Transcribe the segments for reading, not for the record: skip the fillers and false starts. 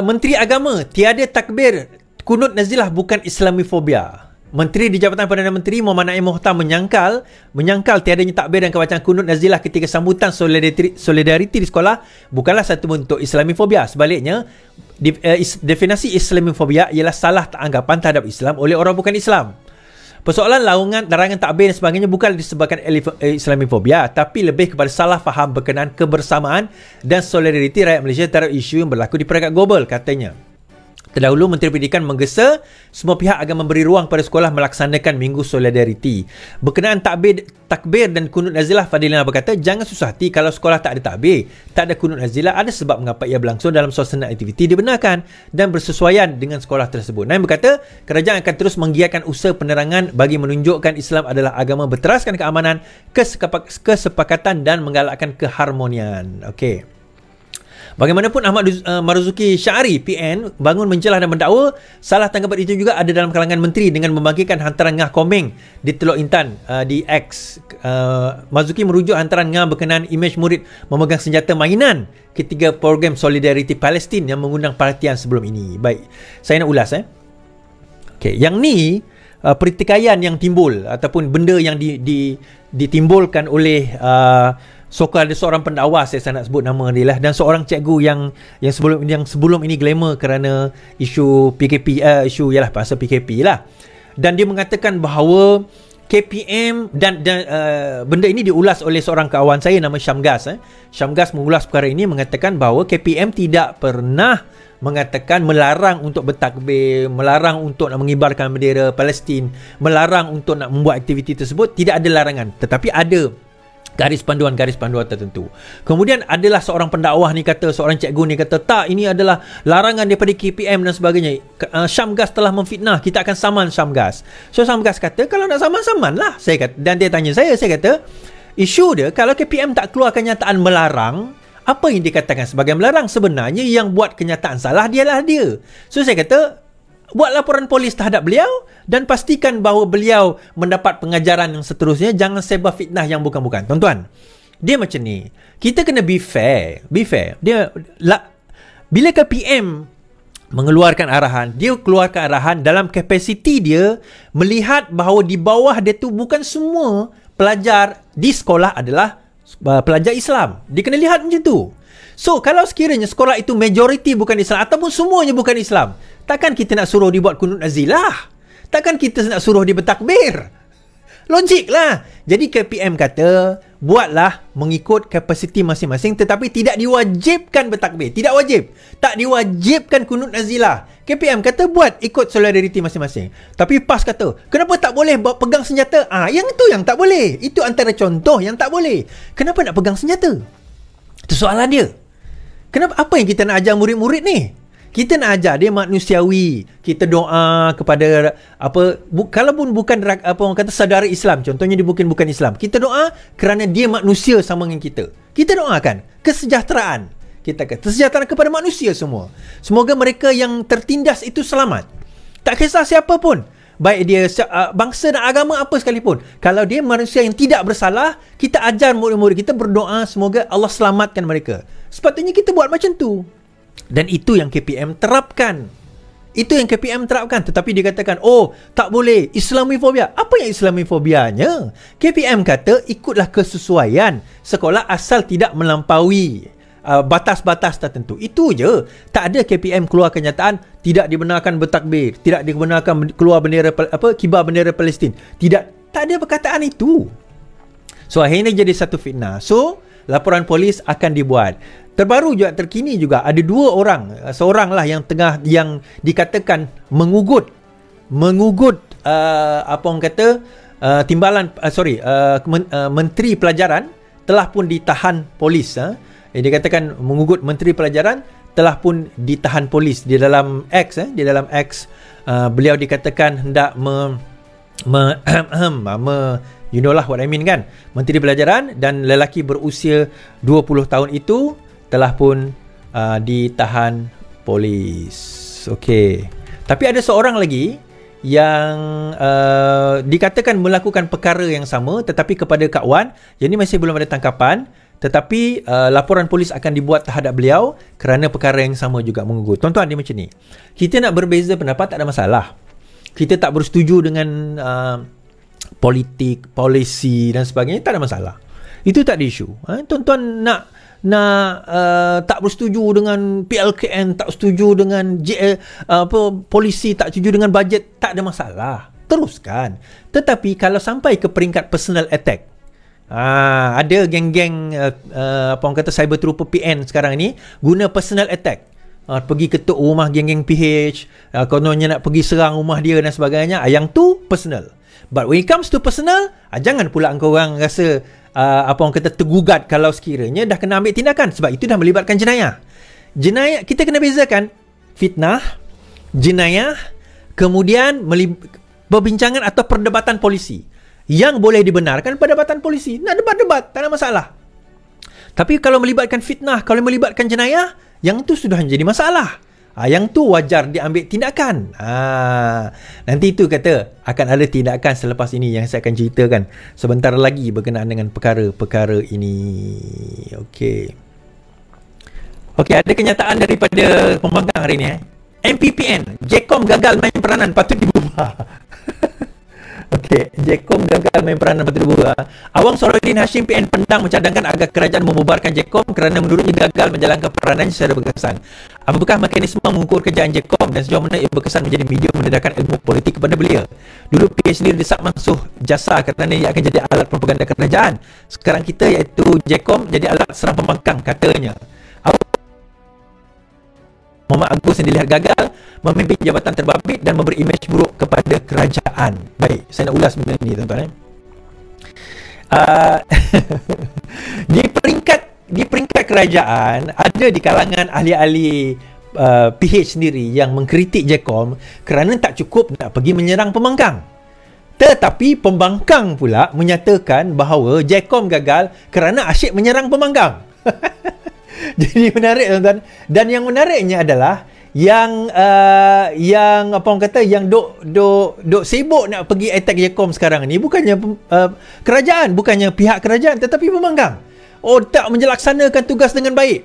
Menteri Agama, tiada takbir kunut nazilah bukan Islamifobia. Menteri di Jabatan Perdana Menteri Muhammad Naim Mohtar menyangkal tiadanya takbir dan kebacaan kunut nazilah ketika sambutan solidariti di sekolah bukanlah satu bentuk Islamifobia. Sebaliknya, definisi Islamifobia ialah salah anggapan terhadap Islam oleh orang bukan Islam. Persoalan larangan takbir dan sebagainya bukan disebabkan Islamifobia, tapi lebih kepada salah faham berkenaan kebersamaan dan solidariti rakyat Malaysia terhadap isu yang berlaku di peringkat global, katanya. Terdahulu, Menteri Pendidikan menggesa semua pihak agar memberi ruang pada sekolah melaksanakan Minggu Solidariti. Berkenaan takbir dan kunut nazilah, Fadilina berkata, jangan susah hati kalau sekolah tak ada takbir, tak ada kunut nazilah, ada sebab mengapa ia berlangsung dalam suasana aktiviti dibenarkan dan bersesuaian dengan sekolah tersebut. Naim berkata, kerajaan akan terus menggiatkan usaha penerangan bagi menunjukkan Islam adalah agama berteraskan keamanan, kesepakatan dan menggalakkan keharmonian. Okey. Bagaimanapun, Ahmad Marzuki Syari PN bangun mencelah dan mendakwa salah tanggapan itu juga ada dalam kalangan menteri dengan membangkitkan hantaran Ngah Komeng di Teluk Intan di X. Marzuki merujuk hantaran Ngah berkenaan imej murid memegang senjata mainan ketika program Solidariti Palestin yang mengundang perhatian sebelum ini. Baik, saya nak ulas. Okay, yang ni pertikaian yang timbul ataupun benda yang ditimbulkan oleh ada seorang pendakwa, saya nak sebut nama dia lah, dan seorang cikgu yang sebelum ini glamour kerana isu PKP, isu ialah pasal PKP lah, dan dia mengatakan bahawa KPM dan benda ini diulas oleh seorang kawan saya nama Syamgas. Syamgas mengulas perkara ini, mengatakan bahawa KPM tidak pernah mengatakan melarang untuk bertakbir, melarang untuk nak mengibarkan bendera Palestin, melarang untuk nak membuat aktiviti tersebut. Tidak ada larangan, tetapi ada garis panduan tertentu. Kemudian adalah seorang pendakwah ni kata, seorang cikgu ni kata, tak, ini adalah larangan daripada KPM dan sebagainya. Syamgas telah memfitnah, kita akan saman Syamgas. So Syamgas kata, kalau nak saman lah. Saya kata, dan dia tanya saya kata, isu dia, kalau KPM tak keluar kenyataan melarang, apa yang dikatakan sebagai melarang? Sebenarnya yang buat kenyataan salah dialah dia. So saya kata, buat laporan polis terhadap beliau dan pastikan bahawa beliau mendapat pengajaran yang seterusnya. Jangan sebar fitnah yang bukan-bukan. Tuan-tuan, dia macam ni. Kita kena be fair. Bila KPM mengeluarkan arahan, dia keluarkan arahan dalam kapasiti dia melihat bahawa di bawah dia tu bukan semua pelajar di sekolah adalah pelajar Islam. Dia kena lihat macam tu. So, kalau sekiranya sekolah itu majoriti bukan Islam ataupun semuanya bukan Islam, takkan kita nak suruh dia buat kunut nazilah? Takkan kita nak suruh dia bertakbir? Logik lah. Jadi KPM kata, buatlah mengikut kapasiti masing-masing, tetapi tidak diwajibkan bertakbir. Tidak wajib. Tak diwajibkan kunut nazilah. KPM kata buat ikut solidariti masing-masing. Tapi PAS kata, kenapa tak boleh pegang senjata? Yang itu yang tak boleh. Itu antara contoh yang tak boleh. Kenapa nak pegang senjata? Itu soalan dia. Kenapa? Apa yang kita nak ajar murid-murid ni? Kita nak ajar dia manusiawi. Kita doa kepada kalaupun bukan orang kata saudara Islam, contohnya dia bukan Islam, kita doa kerana dia manusia sama dengan kita. Kita doakan kesejahteraan. Kita kata kesejahteraan kepada manusia semua. Semoga mereka yang tertindas itu selamat. Tak kisah siapa pun, baik dia bangsa dan agama apa sekalipun. Kalau dia manusia yang tidak bersalah, kita ajar murid-murid kita berdoa semoga Allah selamatkan mereka. Sepatutnya kita buat macam tu. Dan itu yang KPM terapkan. Tetapi dia katakan, tak boleh, Islamifobia. Apa yang Islamifobianya? KPM kata, ikutlah kesesuaian sekolah asal tidak melampaui batas-batas tertentu. Itu je. Tak ada KPM keluar kenyataan tidak dibenarkan bertakbir, tidak dibenarkan keluar bendera kibar bendera Palestin. Tidak, tak ada perkataan itu. So akhirnya jadi satu fitnah. So laporan polis akan dibuat. Terbaru juga, terkini juga, ada dua orang, seorang lah yang dikatakan mengugut Menteri Pelajaran telah pun ditahan polis. Dia katakan mengugut Menteri Pelajaran telah pun ditahan polis di dalam X. Beliau dikatakan hendak you know lah what I mean kan. Menteri Pelajaran dan lelaki berusia 20 tahun itu telah pun ditahan polis. Okey. Tapi ada seorang lagi yang dikatakan melakukan perkara yang sama tetapi kepada Kak Wan. Jadi masih belum ada tangkapan. tetapi laporan polis akan dibuat terhadap beliau kerana perkara yang sama juga menggugur. Tuan-tuan, dia macam ni. Kita nak berbeza pendapat tak ada masalah. Kita tak bersetuju dengan politik, polisi dan sebagainya, tak ada masalah. Itu tak ada isu. Tuan-tuan nak tak bersetuju dengan PLKN, tak setuju dengan polisi, tak setuju dengan bajet, tak ada masalah. Teruskan. Tetapi kalau sampai ke peringkat personal attack, ada geng-geng apa orang kata cyber trooper PN sekarang ni guna personal attack, pergi ketuk rumah geng-geng PH, kononnya nak pergi serang rumah dia dan sebagainya, yang tu personal. But when it comes to personal, jangan pula engkau orang rasa apa orang kata tergugat kalau sekiranya dah kena ambil tindakan, sebab itu dah melibatkan jenayah. Jenayah kita kena bezakan fitnah, jenayah, kemudian perbincangan atau perdebatan polisi. Yang boleh dibenarkan perdebatan polisi. Nak debat-debat, tak ada masalah. Tapi kalau melibatkan fitnah, kalau melibatkan jenayah, yang tu sudah menjadi masalah. Yang tu wajar diambil tindakan. Nanti itu kata akan ada tindakan selepas ini yang saya akan ceritakan sebentar lagi berkenaan dengan perkara-perkara ini. Okey, ada kenyataan daripada pembangkang hari ini. MPPN, Jcom gagal main peranan, patut dibubar. Okey, Jcom gagal main peranan patut dibubar. Awang Soroddin Hashim PN Pendang mencadangkan agar kerajaan membubarkan Jcom kerana menurutnya gagal menjalankan peranannya secara berkesan. Apakah mekanisme mengukur kerjaan Jcom dan sejauh mana ia berkesan menjadi medium mendedahkan ilmu politik kepada beliau? Dulu PhD desak Mansuh Jasa kerana ia akan jadi alat propaganda kerajaan. Sekarang kita iaitu Jcom jadi alat serang pembangkang, katanya. Muhammad Agus yang dilihat gagal memimpin jabatan terbabit dan memberi imej buruk kepada kerajaan. Baik, saya nak ulas benda ni, tuan-tuan. Di peringkat kerajaan, ada di kalangan ahli-ahli PH sendiri yang mengkritik Jcom kerana tak cukup nak pergi menyerang pembangkang. Tetapi pembangkang pula menyatakan bahawa Jcom gagal kerana asyik menyerang pembangkang. Jadi menarik, tuan-tuan. Dan yang menariknya adalah yang apa orang kata, yang dok sibuk nak pergi attack Jcom sekarang ni bukannya kerajaan, bukannya pihak kerajaan, tetapi pembangkang. Tak menjelaksanakan tugas dengan baik.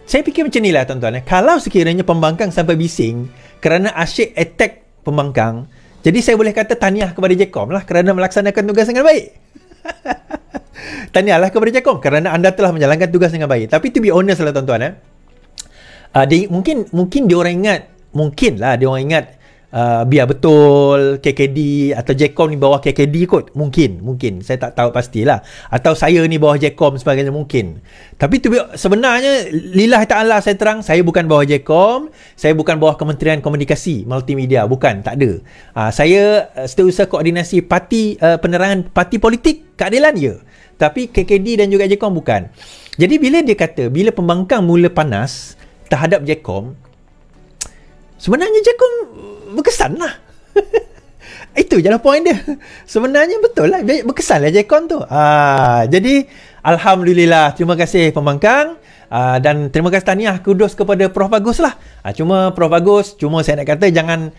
Saya fikir macam inilah, tuan-tuan. Kalau sekiranya pembangkang sampai bising kerana asyik attack pembangkang, jadi saya boleh kata tahniah kepada Jcom lah kerana melaksanakan tugas dengan baik. Tahniahlah kepada Jcom kerana anda telah menjalankan tugas dengan baik. Tapi to be honest lah, tuan-tuan, mungkin dia orang ingat biar betul KKD atau Jcom ni bawah KKD kot. Mungkin saya tak tahu pastilah, atau saya ni bawah Jcom sebagainya, mungkin. Tapi sebenarnya lillahi ta'ala saya terang, saya bukan bawah Jcom, saya bukan bawah Kementerian Komunikasi Multimedia, bukan, tak ada. Saya setiausaha koordinasi parti, penerangan parti politik keadilan, ya. Tapi KKD dan juga Jcom bukan. Jadi bila pembangkang mula panas terhadap Jcom, sebenarnya Jcom berkesan lah. Itu je lah point dia. Sebenarnya betul lah, berkesan lah Jcom tu. Jadi alhamdulillah, terima kasih pembangkang. Dan terima kasih, tahniah, kudos kepada Prof Bagus lah. Cuma Prof Bagus, saya nak kata jangan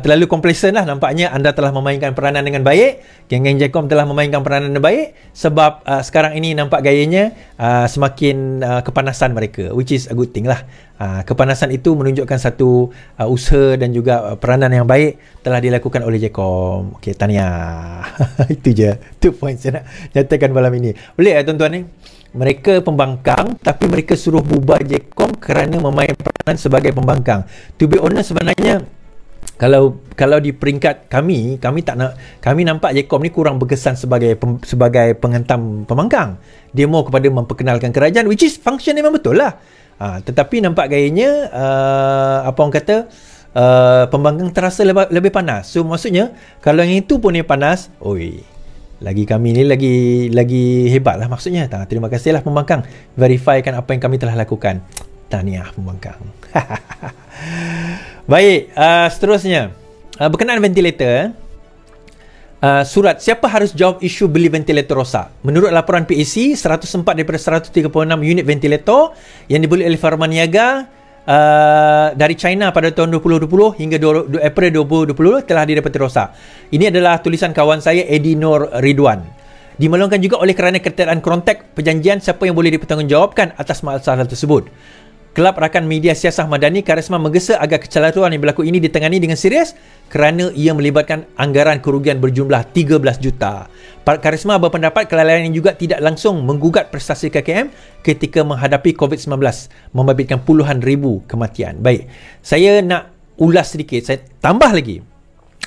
terlalu complacent lah. Nampaknya anda telah memainkan peranan dengan baik. Geng-geng Jcom telah memainkan peranan dengan baik. Sebab sekarang ini nampak gayanya semakin kepanasan mereka, which is a good thing lah. Kepanasan itu menunjukkan satu usaha dan juga peranan yang baik telah dilakukan oleh Jcom. Okey, tahniah. Itu je. Itu point saya nak nyatakan malam ini. Boleh tuan-tuan ni? Mereka pembangkang, tapi mereka suruh bubar Jcom kerana memainkan peranan sebagai pembangkang. To be honest, sebenarnya kalau di peringkat kami nampak Jcom ni kurang berkesan sebagai penghentam pembangkang. Dia mau kepada memperkenalkan kerajaan, which is function memang betul lah. Tetapi nampak gayanya apa orang kata, pembangkang terasa lebih panas. So maksudnya kalau yang itu pun yang panas, lagi kami ni lagi hebat lah maksudnya. Terima kasihlah pembangkang, verifikan apa yang kami telah lakukan. Tahniah pembangkang. Baik, seterusnya berkenaan ventilator. Surat, siapa harus jawab isu beli ventilator rosak? Menurut laporan PAC, 104 daripada 136 unit ventilator yang dibeli oleh Farma Niaga dari China pada tahun 2020 hingga April 2020 telah didapati rosak. Ini adalah tulisan kawan saya, Edi Nur Ridwan. Dimaklumkan juga oleh kerana ketiadaan kontak perjanjian siapa yang boleh dipertanggungjawabkan atas masalah tersebut. Kelab rakan media siasah Madani, Karisma menggesa agar kecelaruan yang berlaku ini ditangani dengan serius kerana ia melibatkan anggaran kerugian berjumlah 13 juta. Karisma berpendapat kelalaian ini juga tidak langsung menggugat prestasi KKM ketika menghadapi COVID-19, membabitkan puluhan ribu kematian. Baik, saya nak ulas sedikit, saya tambah lagi.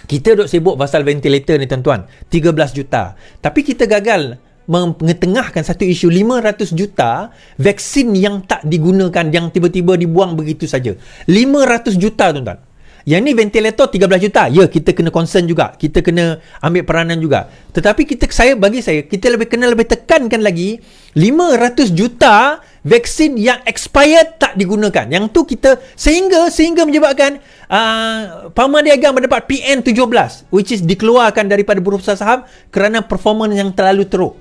Kita duk sibuk pasal ventilator ni tuan-tuan, 13 juta. Tapi kita gagal mengetengahkan satu isu 500 juta vaksin yang tak digunakan, yang tiba-tiba dibuang begitu saja. 500 juta tuan-tuan. Yang ni ventilator 13 juta. Ya, kita kena concern juga. Kita kena ambil peranan juga. Tetapi bagi saya, kita kena lebih tekankan lagi 500 juta vaksin yang expired tak digunakan. Yang tu kita sehingga menyebabkan Pamadiaga mendapat PN17 which is dikeluarkan daripada Bursa Saham kerana performance yang terlalu teruk.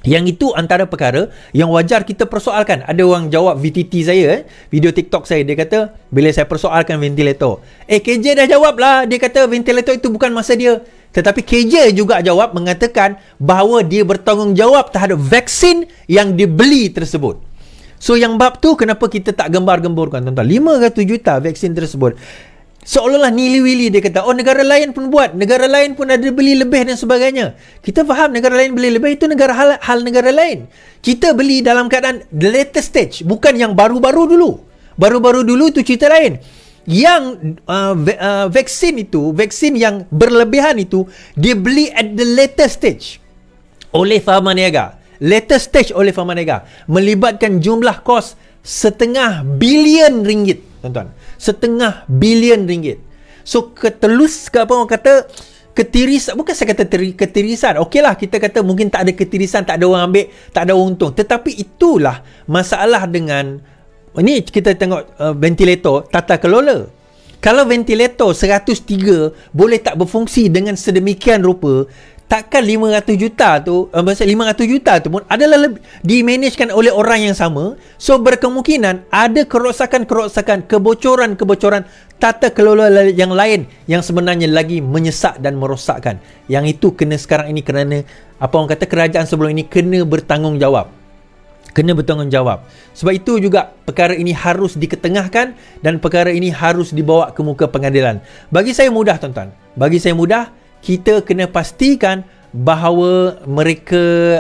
Yang itu antara perkara yang wajar kita persoalkan. Ada orang jawab VTT saya, video TikTok saya, dia kata bila saya persoalkan ventilator, KJ dah jawab lah, dia kata ventilator itu bukan masa dia. Tetapi KJ juga jawab mengatakan bahawa dia bertanggungjawab terhadap vaksin yang dibeli tersebut. So yang bab tu kenapa kita tak gembar-gemburkan tuan-tuan, 500 juta vaksin tersebut seolah-olah nili-wili. Dia kata negara lain pun buat, negara lain pun ada beli lebih dan sebagainya. Kita faham negara lain beli lebih, itu hal negara lain. Kita beli dalam keadaan the latest stage, bukan yang baru-baru dulu. Baru-baru dulu itu cerita lain. Yang vaksin yang berlebihan itu dibeli at the latest stage oleh Pharmaniaga. Latest stage oleh Pharmaniaga melibatkan jumlah kos RM500 bilion, tuan-tuan. RM500 bilion. So bukan saya kata ketirisan. Okeylah, kita kata mungkin tak ada ketirisan, tak ada orang ambil, tak ada orang untung. Tetapi itulah masalah dengan ini. Kita tengok ventilator tata kelola. Kalau ventilator 103 boleh tak berfungsi dengan sedemikian rupa, takkan 500 juta tu 500 juta tu pun adalah dimanagekan oleh orang yang sama. So berkemungkinan ada kerosakan, kebocoran tata kelola yang lain yang sebenarnya lagi menyesak dan merosakkan. Yang itu kena sekarang ini, kerana apa orang kata, kerajaan sebelum ini kena bertanggungjawab. Sebab itu juga perkara ini harus diketengahkan dan perkara ini harus dibawa ke muka pengadilan. Bagi saya mudah tuan-tuan, kita kena pastikan bahawa mereka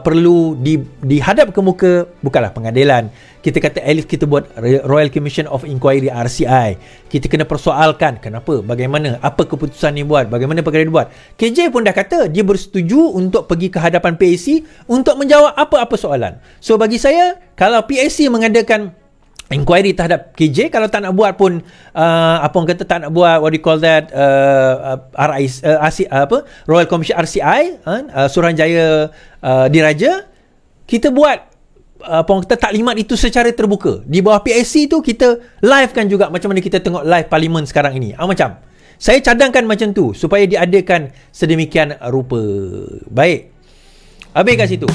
perlu dihadap ke muka, bukanlah pengadilan. Kita kata at least kita buat Royal Commission of Inquiry, RCI. Kita kena persoalkan kenapa, bagaimana, apa keputusan ni buat, bagaimana perkara dibuat. KJ pun dah kata dia bersetuju untuk pergi ke hadapan PAC untuk menjawab apa-apa soalan. So bagi saya, kalau PAC mengadakan inquiry terhadap KJ, kalau tak nak buat pun tak nak buat what do you call that, Royal Commission RCI, Suruhanjaya Diraja, kita buat taklimat itu secara terbuka. Di bawah PAC tu kita live kan juga, macam mana kita tengok live parlimen sekarang ini. Macam saya cadangkan macam tu supaya diadakan sedemikian rupa. Baik, habis kat situ.